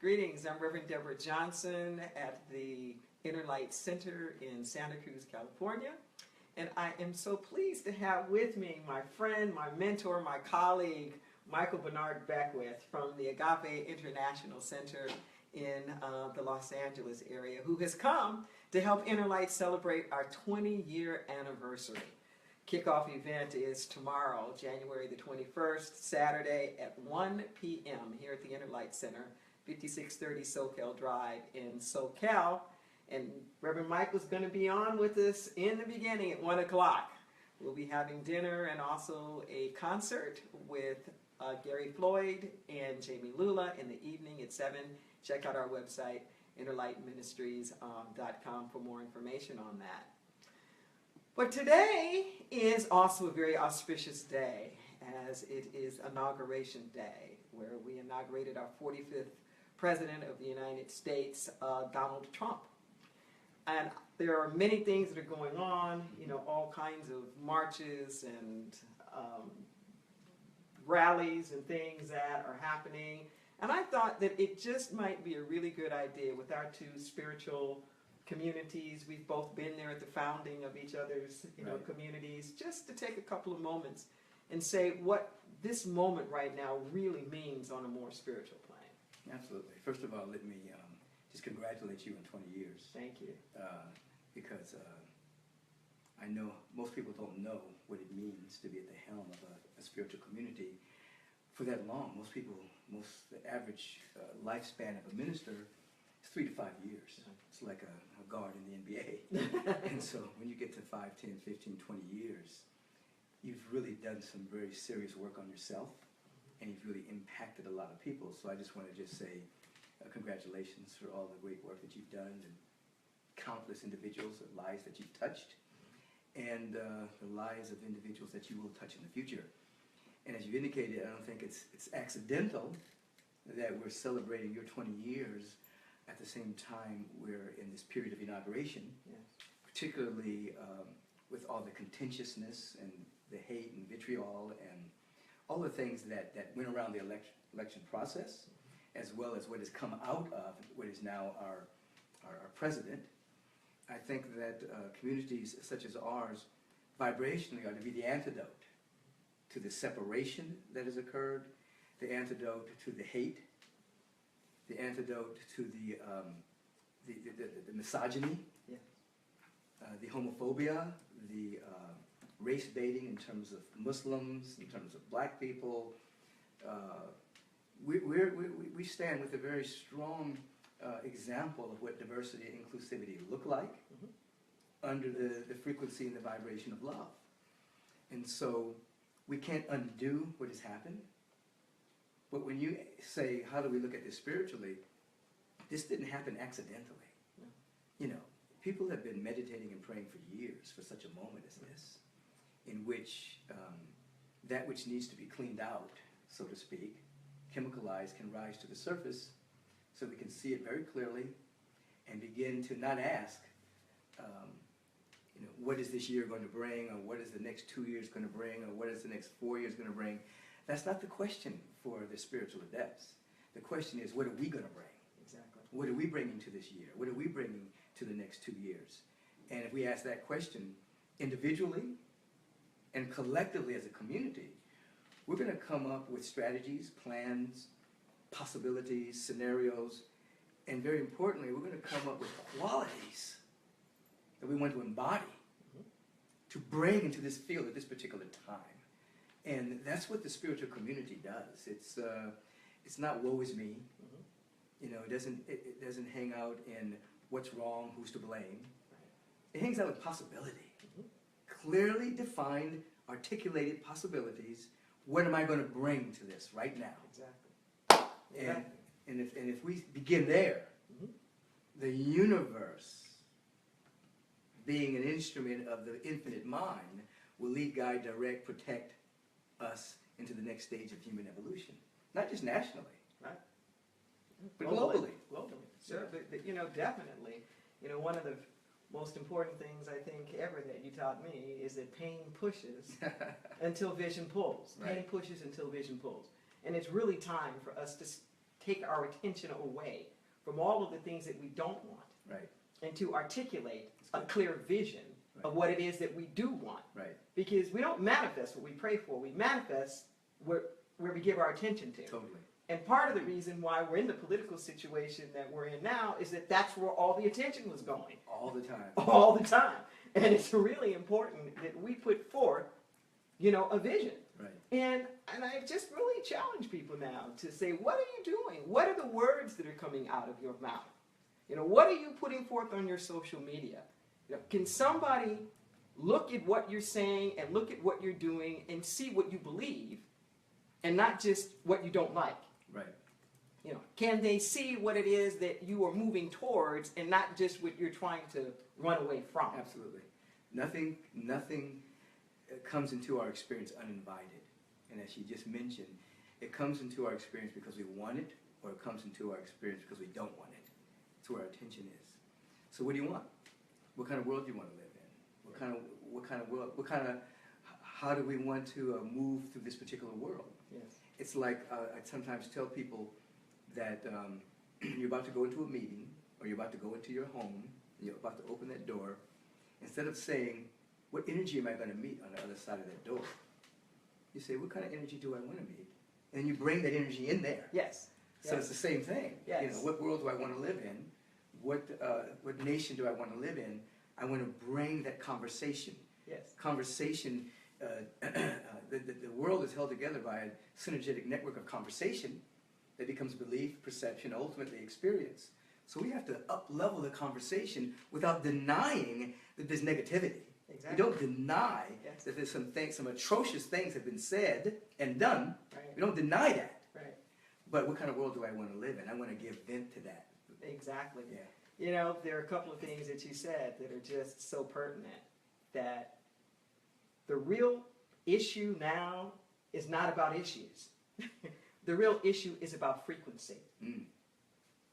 Greetings, I'm Reverend Deborah Johnson at the Inner Light Center in Santa Cruz, California. And I am so pleased to have with me my friend, my mentor, my colleague, Micheal Bernard Beckwith from the Agape International Center in the Los Angeles area, who has come to help Inner Light celebrate our 20-year anniversary. Kickoff event is tomorrow, January the 21st, Saturday at 1 p.m. here at the Inner Light Center, 5630 SoCal Drive in SoCal. And Reverend Micheal is going to be on with us in the beginning at 1 o'clock. We'll be having dinner and also a concert with Gary Floyd and Jamie Lula in the evening at 7. Check out our website, innerlightministries.com, for more information on that. But today is also a very auspicious day, as it is Inauguration Day, where we inaugurated our 45th President of the United States, Donald Trump. And there are many things that are going on, you know, all kinds of marches and rallies and things that are happening. And I thought that it just might be a really good idea with our two spiritual communities. We've both been there at the founding of each other's, communities, just to take a couple of moments and say what this moment right now really means on a more spiritual plane. Absolutely. First of all, let me just congratulate you on 20 years. Thank you. Because I know most people don't know what it means to be at the helm of a spiritual community for that long. The average lifespan of a minister is 3 to 5 years. It's like a guard in the NBA. And so when you get to 5, 10, 15, 20 years, you've really done some very serious work on yourself, and you've really impacted a lot of people. So I just want to just say congratulations for all the great work that you've done, and countless individuals, the lives that you've touched, and the lives of individuals that you will touch in the future. And as you indicated, I don't think it's accidental that we're celebrating your 20 years at the same time we're in this period of inauguration, particularly with all the contentiousness and the hate and vitriol and all the things that went around the election process, as well as what has come out of what is now our president. I think that communities such as ours vibrationally are to be the antidote to the separation that has occurred, the antidote to the hate, the antidote to the misogyny, the homophobia, the race baiting in terms of Muslims, in terms of black people. We stand with a very strong example of what diversity and inclusivity look like under the frequency and the vibration of love. And so we can't undo what has happened. But when you say, how do we look at this spiritually, this didn't happen accidentally. No. You know, people have been meditating and praying for years for such a moment as this, in which that which needs to be cleaned out, so to speak, chemicalized, can rise to the surface, so we can see it very clearly and begin to not ask, what is this year going to bring, or what is the next 2 years going to bring, or what is the next 4 years going to bring. That's not the question for the spiritual adepts. The question is, what are we going to bring? Exactly. What are we bringing to this year? What are we bringing to the next 2 years? And if we ask that question individually and collectively as a community, we're going to come up with strategies, plans, possibilities, scenarios, and very importantly, we're going to come up with qualities that we want to embody, to bring into this field at this particular time. And that's what the spiritual community does. It's not woe is me. You know, it doesn't hang out in what's wrong, who's to blame. It hangs out with possibility. Clearly defined, articulated possibilities. What am I going to bring to this right now? Exactly. And if we begin there, the universe, being an instrument of the infinite mind, will lead, guide, direct, protect us into the next stage of human evolution. Not just nationally, right? But globally. Globally. Sure. But, definitely, one of the most important things I think ever that you taught me is that pain pushes until vision pulls. Pain pushes until vision pulls. And it's really time for us to take our attention away from all of the things that we don't want, Right. and to articulate a clear vision of what it is that we do want. Right. Because we don't manifest what we pray for. We manifest where we give our attention to. Totally. And part of the reason why we're in the political situation that we're in now is that that's where all the attention was going. All the time. All the time. And it's really important that we put forth, a vision. Right. And I just really challenge people now to say, what are you doing? What are the words that are coming out of your mouth? What are you putting forth on your social media? Can somebody look at what you're saying and look at what you're doing and see what you believe and not just what you don't like? Right. Can they see what it is that you are moving towards and not just what you're trying to run away from? Absolutely. Nothing comes into our experience uninvited. And as you just mentioned, it comes into our experience because we want it, or it comes into our experience because we don't want it. It's where our attention is. So what do you want? What kind of world do you want to live in? How do we want to move through this particular world? Yes. It's like I sometimes tell people that you're about to go into a meeting, or you're about to go into your home, and you're about to open that door. Instead of saying, what energy am I going to meet on the other side of that door? You say, what kind of energy do I want to meet? And you bring that energy in there. Yes. So it's the same thing. Yes. What world do I want to live in? What nation do I want to live in? I want to bring that conversation. Yes. Conversation, the world is held together by a synergetic network of conversation that becomes belief, perception, ultimately experience. So we have to up-level the conversation without denying that there's negativity. Exactly. We don't deny that there's some atrocious things have been said and done. Right. We don't deny that. Right. But what kind of world do I want to live in? I want to give vent to that. Exactly. Yeah. There are a couple of things that you said that are just so pertinent, that the real issue now is not about issues. The real issue is about frequency.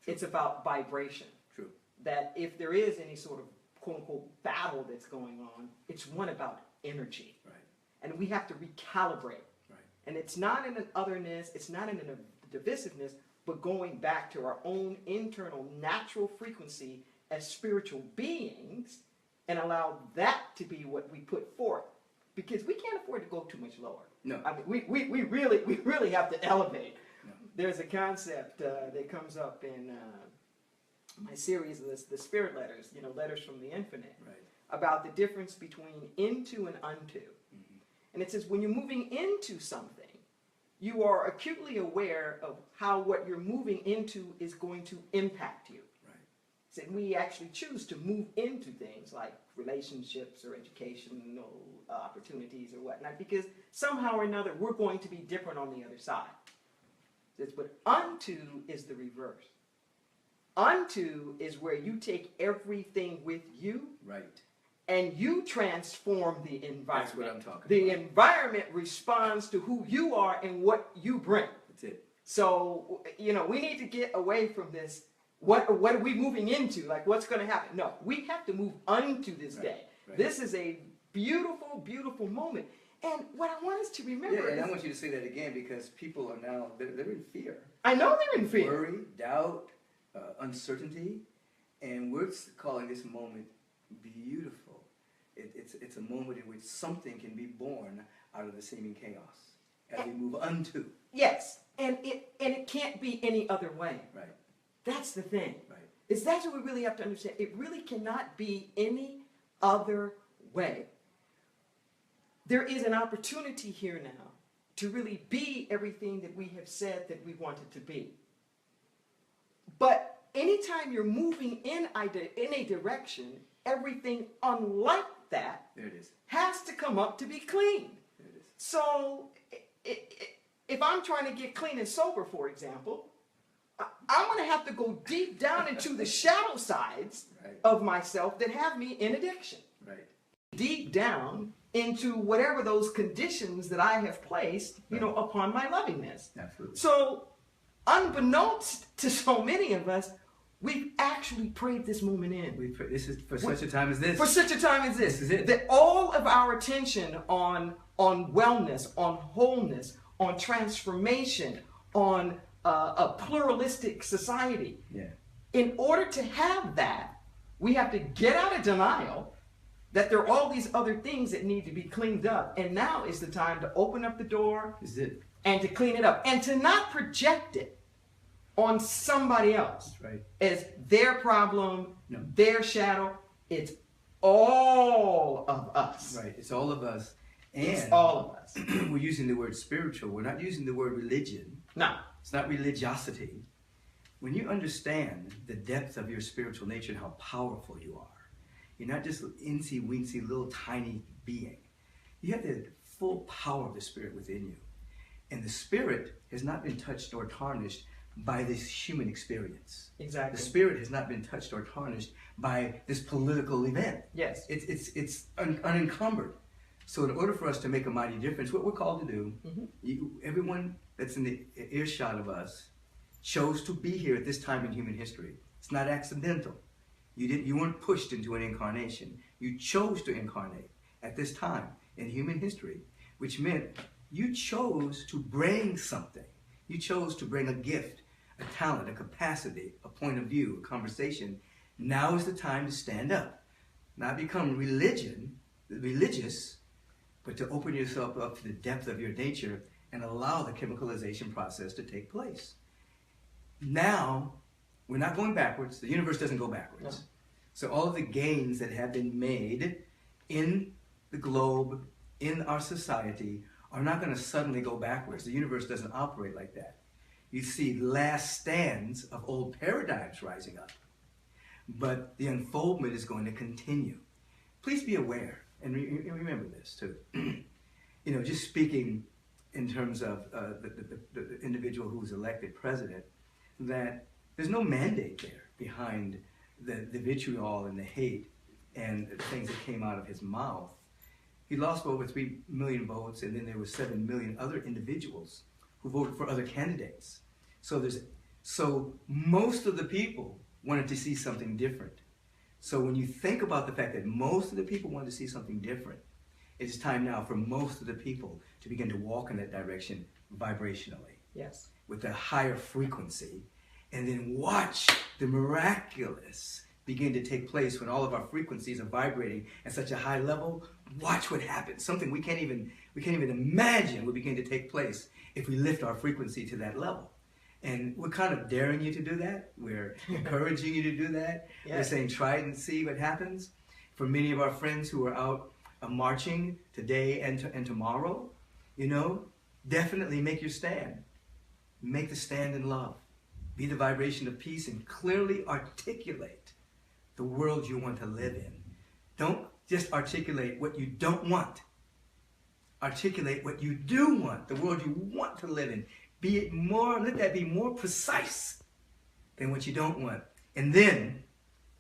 It's about vibration. True. That if there is any sort of quote-unquote battle that's going on, it's one about energy. Right. And we have to recalibrate. Right. And it's not in an otherness, it's not in a divisiveness, but going back to our own internal natural frequency as spiritual beings and allow that to be what we put forth. Because we can't afford to go too much lower. No. I mean, we really have to elevate. No. There's a concept that comes up in my series, the Spirit Letters, Letters from the Infinite, Right. about the difference between into and unto. Mm-hmm. And it says when you're moving into something, you are acutely aware of how what you're moving into is going to impact you. Right. So we actually choose to move into things like relationships or educational opportunities or whatnot, because somehow or another we're going to be different on the other side. But unto is the reverse. Unto is where you take everything with you. Right. And you transform the environment. That's what I'm talking The about. environment responds to who you are and what you bring. That's it. So, we need to get away from this. What are we moving into? Like, what's going to happen? No, we have to move unto this day. Right. This is a beautiful, beautiful moment. And what I want us to remember Yeah, and is, I want you to say that again, because people are now, they're in fear. I know they're in fear. Worry, doubt, uncertainty, and we're calling this moment beautiful. It's a moment in which something can be born out of the seeming chaos as we move unto. Yes, and it can't be any other way. Right. That's the thing. Right. That's what we really have to understand. It really cannot be any other way. There is an opportunity here now to really be everything that we have said that we wanted to be. But anytime you're moving in a direction, everything unlike that There it is. has to come up to be clean. There it is. So if I'm trying to get clean and sober, for example, I'm going to have to go deep down into the shadow sides Right. of myself that have me in addiction. Right. Deep down into whatever those conditions that I have placed, upon my lovingness. Absolutely. So, unbeknownst to so many of us, we've actually prayed this moment in. This is for such a time as this. For such a time as this. This is it. That all of our attention on wellness, on wholeness, on transformation, on a pluralistic society. Yeah. In order to have that, we have to get out of denial that there are all these other things that need to be cleaned up. And now is the time to open up the door Is it? and to clean it up. And to not project it on somebody else Right. as their problem, No. their shadow. It's all of us. Right. It's all of us. And It's all of us. we're using the word spiritual. We're not using the word religion. No. It's not religiosity. When you understand the depth of your spiritual nature and how powerful you are, you're not just an incy-wincy little tiny being. You have the full power of the Spirit within you. And the Spirit has not been touched or tarnished by this human experience. Exactly. The Spirit has not been touched or tarnished by this political event. Yes. It's unencumbered. So in order for us to make a mighty difference, what we're called to do, everyone that's in the earshot of us chose to be here at this time in human history. It's not accidental. You weren't pushed into an incarnation. You chose to incarnate at this time in human history, which meant you chose to bring something. You chose to bring a gift, a talent, a capacity, a point of view, a conversation. Now is the time to stand up, not become religious, but to open yourself up to the depth of your nature and allow the chemicalization process to take place. Now, we're not going backwards. The universe doesn't go backwards. No. So all of the gains that have been made in the globe, in our society, are not going to suddenly go backwards. The universe doesn't operate like that. You see last stands of old paradigms rising up. But the unfoldment is going to continue. Please be aware, and remember this too. Just speaking in terms of the individual who's elected president, that there's no mandate there behind the vitriol and the hate and the things that came out of his mouth. He lost over 3 million votes, and then there were 7 million other individuals who voted for other candidates. So most of the people wanted to see something different. So when you think about the fact that most of the people wanted to see something different, it's time now for most of the people to begin to walk in that direction vibrationally. Yes. With a higher frequency, and then watch the miraculous begin to take place when all of our frequencies are vibrating at such a high level. Watch what happens. Something we can't even imagine will begin to take place if we lift our frequency to that level. And we're kind of daring you to do that. We're encouraging you to do that. Yes. We're saying try it and see what happens. For many of our friends who are out marching today and tomorrow, definitely make your stand. Make the stand in love. Be the vibration of peace and clearly articulate the world you want to live in. Don't just articulate what you don't want. Articulate what you do want, the world you want to live in. Let that be more precise than what you don't want. And then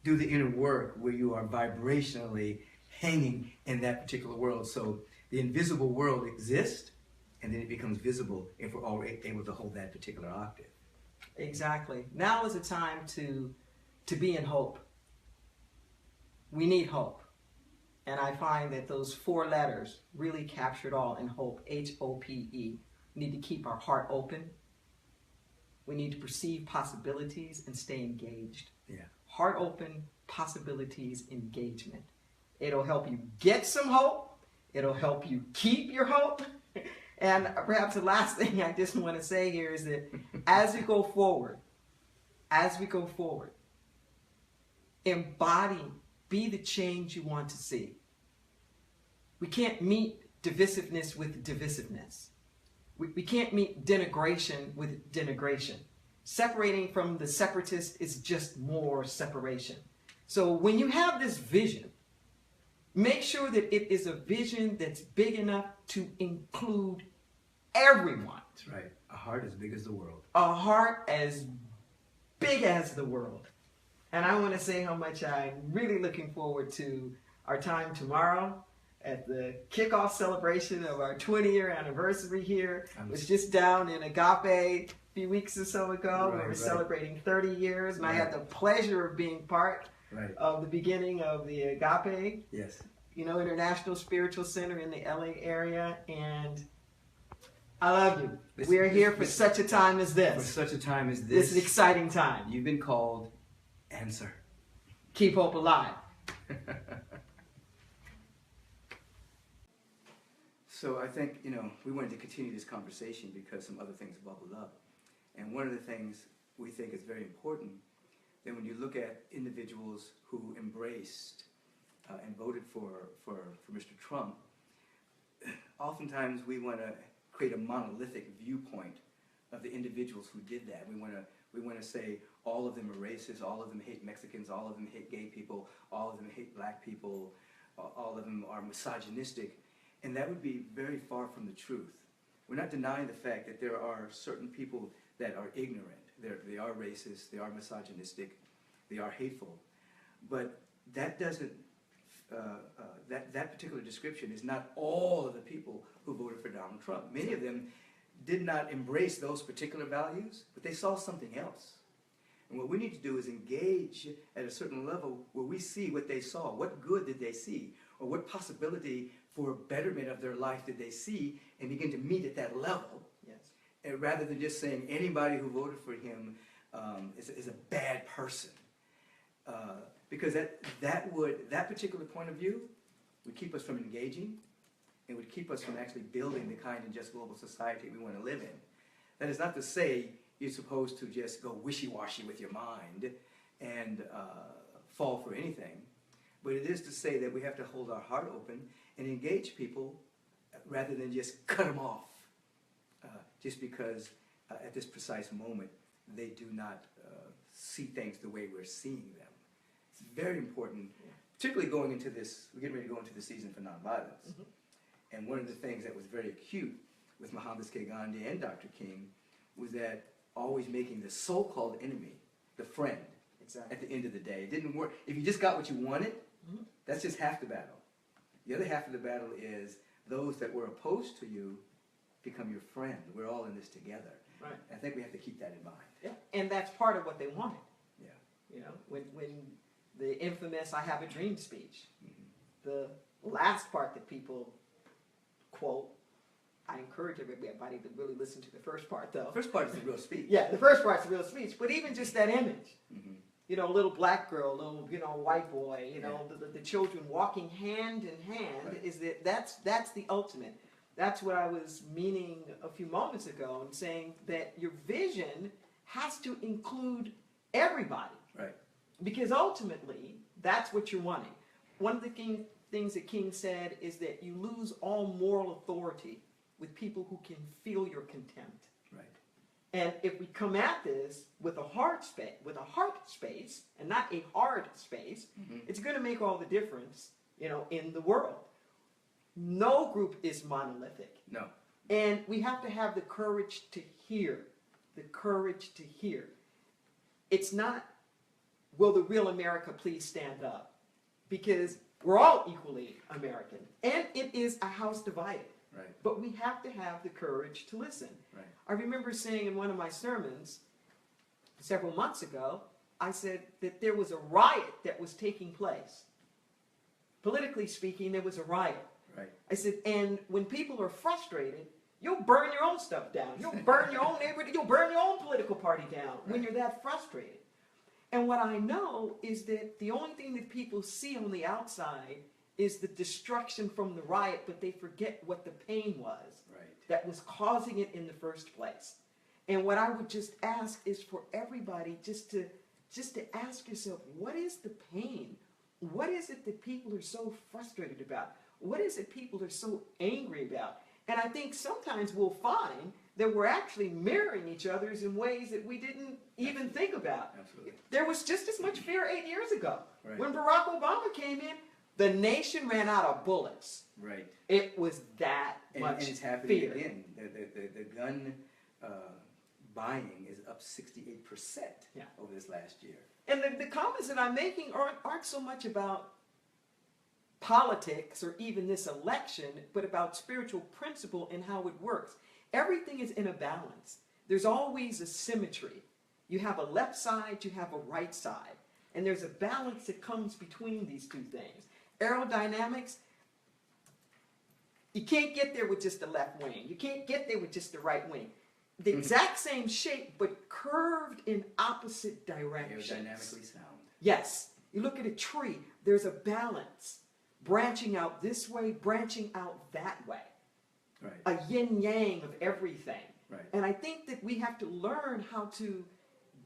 do the inner work where you are vibrationally hanging in that particular world. So the invisible world exists, and then it becomes visible if we're all able to hold that particular octave. Exactly. Now is the time to be in hope. We need hope. And I find that those 4 letters really capture it all in hope, H-O-P-E. We need to keep our heart open. We need to perceive possibilities and stay engaged. Yeah. Heart open, possibilities, engagement. It'll help you get some hope. It'll help you keep your hope. And perhaps the last thing I just want to say here is that as we go forward, embody, be the change you want to see. We can't meet divisiveness with divisiveness. We can't meet denigration with denigration. Separating from the separatist is just more separation. So when you have this vision, make sure that it is a vision that's big enough to include everyone. That's right. A heart as big as the world. A heart as big as the world. And I want to say how much I'm really looking forward to our time tomorrow at the kickoff celebration of our 20-year anniversary here. It was just down in Agape a few weeks or so ago. We were celebrating 30 years, and I had the pleasure of being part of the beginning of the Agape, International Spiritual Center in the LA area. And I love you. This- We are here this- for this- such a time as For this. such a time as This this, is an exciting time. you've been called. Answer. Keep hope alive. So I think, we wanted to continue this conversation because some other things bubbled up. And one of the things we think is very important, that when you look at individuals who embraced and voted for Mr. Trump, oftentimes we want to create a monolithic viewpoint of the individuals who did that. We want to say all of them are racist, all of them hate Mexicans, all of them hate gay people, all of them hate black people, all of them are misogynistic. And that would be very far from the truth. We're not denying the fact that there are certain people that are ignorant. They are racist, they are misogynistic, they are hateful. But that doesn't, that particular description is not all of the people who voted for Donald Trump. Many of them did not embrace those particular values, but they saw something else. And what we need to do is engage at a certain level where we see what they saw. What good did they see? Or what possibility for betterment of their life did they see, and begin to meet at that level? Yes. And rather than just saying anybody who voted for him is a bad person. Because that particular point of view would keep us from engaging. It would keep us from actually building the kind and just global society we want to live in. That is not to say you're supposed to just go wishy-washy with your mind and fall for anything. But it is to say that we have to hold our heart open and engage people rather than just cut them off just because at this precise moment they do not see things the way we're seeing them. It's very important, particularly going into this, we're getting ready to go into the season for nonviolence. Mm-hmm. And one of the things that was very acute with Mohammed K. Gandhi and Dr. King was that always making the so-called enemy the friend. Exactly. At the end of the day. It didn't work. If you just got what you wanted, mm-hmm. That's just half the battle. The other half of the battle is those that were opposed to you become your friend. We're all in this together. Right. I think we have to keep that in mind. Yeah. And that's part of what they wanted. Yeah. When the infamous "I Have a Dream" speech, mm-hmm. the last part that people quote, I encourage everybody to really listen to the first part, though. The first part is the real speech. Yeah, the first part's the real speech. But even just that image, mm-hmm. Little black girl, little, white boy, the children walking hand in hand, right. is that's the ultimate. That's what I was meaning a few moments ago and saying that your vision has to include everybody. Right. Because ultimately, that's what you're wanting. One of the things that King said is that you lose all moral authority with people who can feel your contempt. Right. And if we come at this with a heart space, and not a hard space, mm-hmm. it's going to make all the difference, in the world. No group is monolithic. No. And we have to have the courage to hear. The courage to hear. It's not, will the real America please stand up? Because we're all equally American. And it is a house divided. Right. But we have to have the courage to listen. Right. I remember saying in one of my sermons several months ago, I said that there was a riot that was taking place. Politically speaking, there was a riot. Right. I said, and when people are frustrated, you'll burn your own stuff down. You'll burn your own neighborhood. You'll burn your own political party down when you're that frustrated. And what I know is that the only thing that people see on the outside is the destruction from the riot, but they forget what the pain was that was causing it in the first place. And what I would just ask is for everybody just to ask yourself, what is the pain? What is it that people are so frustrated about? What is it people are so angry about? And I think sometimes we'll find that we're actually mirroring each other's in ways that we didn't even think about. Absolutely. There was just as much fear 8 years ago. Right. When Barack Obama came in, the nation ran out of bullets. Right. It was that much and it's happening fear. again. The gun buying is up 68% over this last year. And the comments that I'm making aren't so much about politics or even this election, but about spiritual principle and how it works. Everything is in a balance. There's always a symmetry. You have a left side, you have a right side. And there's a balance that comes between these two things. Aerodynamics, You can't get there with just the left wing. You can't get there with just the right wing. The exact same shape, but curved in opposite directions. Aerodynamically sound. Yes. You look at a tree, there's a balance. Branching out this way, branching out that way. Right. A yin-yang of everything. Right. And I think that we have to learn how to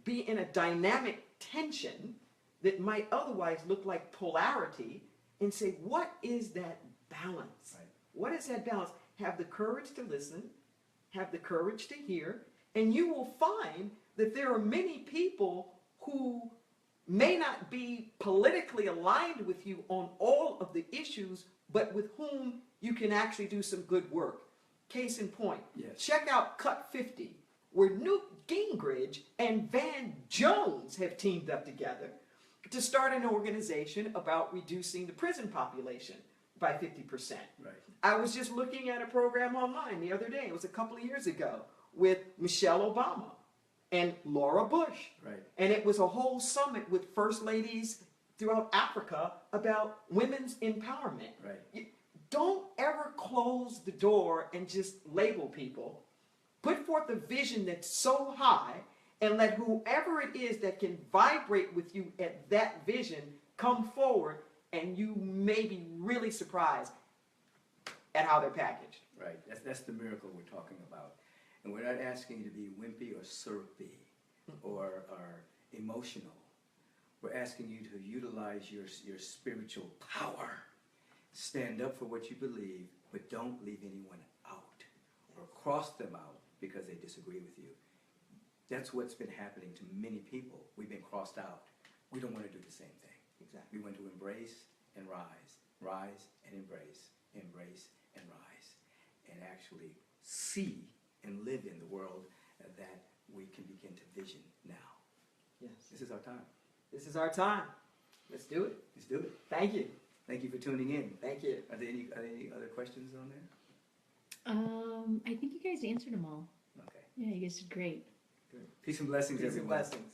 be in a dynamic tension that might otherwise look like polarity and say, what is that balance? Right. What is that balance? Have the courage to listen, have the courage to hear, and you will find that there are many people who may not be politically aligned with you on all of the issues, but with whom you can actually do some good work. Case in point, yes. Check out Cut 50, where Newt Gingrich and Van Jones have teamed up together to start an organization about reducing the prison population by 50%. Right. I was just looking at a program online the other day, it was a couple of years ago, with Micheal Obama and Laura Bush. Right. And it was a whole summit with first ladies throughout Africa about women's empowerment. Right. Don't ever close the door and just label people. Put forth a vision that's so high and let whoever it is that can vibrate with you at that vision come forward, and you may be really surprised at how they're packaged. Right. That's the miracle we're talking about. And we're not asking you to be wimpy or syrupy or emotional. We're asking you to utilize your spiritual power. Stand up for what you believe, but don't leave anyone out or cross them out because they disagree with you. That's what's been happening to many people. We've been crossed out. We don't want to do the same thing. Exactly. We want to embrace and rise, rise and embrace and rise, and actually see and live in the world that we can begin to vision now. Yes. This is our time. This is our time. Let's do it. Let's do it. Thank you. Thank you for tuning in. Thank you. Are there any other questions on there? I think you guys answered them all. Okay. Yeah, you guys did great. Peace and blessings, Peace and everyone. blessings.